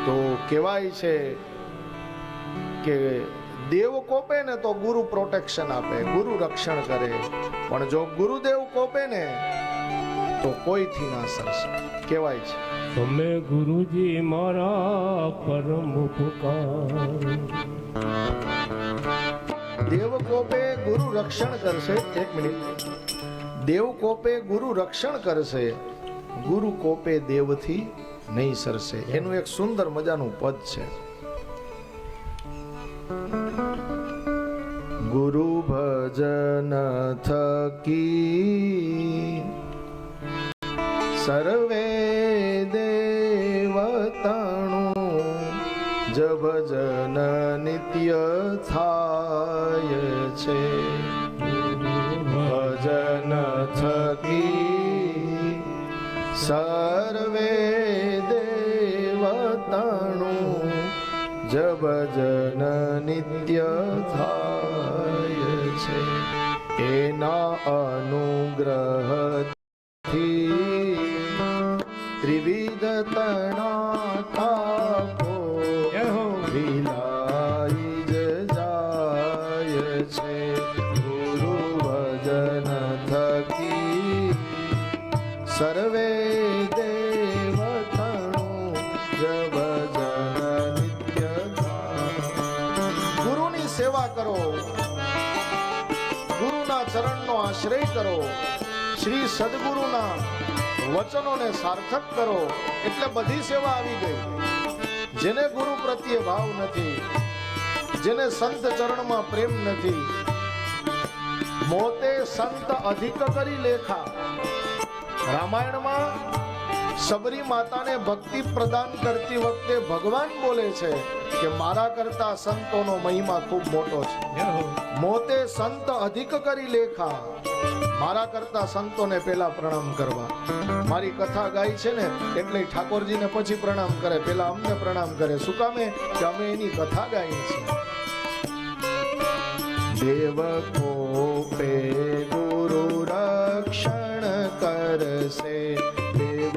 તો કહેવાય છે કે દેવ કોપે ને તો ગુરુ પ્રોટેક્શન આપે, ગુરુ રક્ષણ કરે, પણ જો ગુરુદેવ કોપે ને તો કોઈથી ના સરશે. કહેવાય છે તમે ગુરુજી મારા પરમ ઉપકાર. દેવ કોપે ગુરુ રક્ષણ કરશે. એક મિનિટ. દેવ કોપે ગુરુ રક્ષણ કરશે, ગુરુ કોપે દેવથી નહીં સરશે. એનું એક સુંદર મજાનું પદ છે. ગુરુ ભજન થકી સર્વે દેવતાણું જ ભજન નિત્ય થાય છે. ભજન થકી સર્વે દેવતાણું જ ભજન નિત્ય થાય છે. એના અનુગ્રહથી ત્રિવિધ તણા તાપો વિલાઈ જ જાય છે. ગુરુ ભજન થકી સર્વે દેવતાણું જ ભજન નિત્ય થાય. ગુરુની સેવા કરો, ગુરુના ચરણનો આશ્રય કરો, શ્રી સદગુરુના વચનોને સાર્થક કરો, એટલે બધી સેવા આવી ગઈ. જેને ગુરુ પ્રત્યે ભાવ નથી, જેને સંત ચરણમાં પ્રેમ નથી, મોતે સંત અધિક કરી લેખા. રામાયણમાં સબરી માતાને ભક્તિ પ્રદાન કરતી વખતે ભગવાન બોલે છે કે મારા કરતા સંતોનો મહિમા ખૂબ મોટો છે. મોતે સંત અધિક કરી લેખા. મારા કરતા સંતોને પેલા પ્રણામ કરવા. મારી કથા ગાય છે ને એટલે ઠાકોરજીને પછી પ્રણામ કરે, પેલા અમને પ્રણામ કરે. શું કામે? કે અમે એની કથા ગાઈએ છીએ. દેવ કોપે ગુરુ રક્ષણ કરશે, દેવ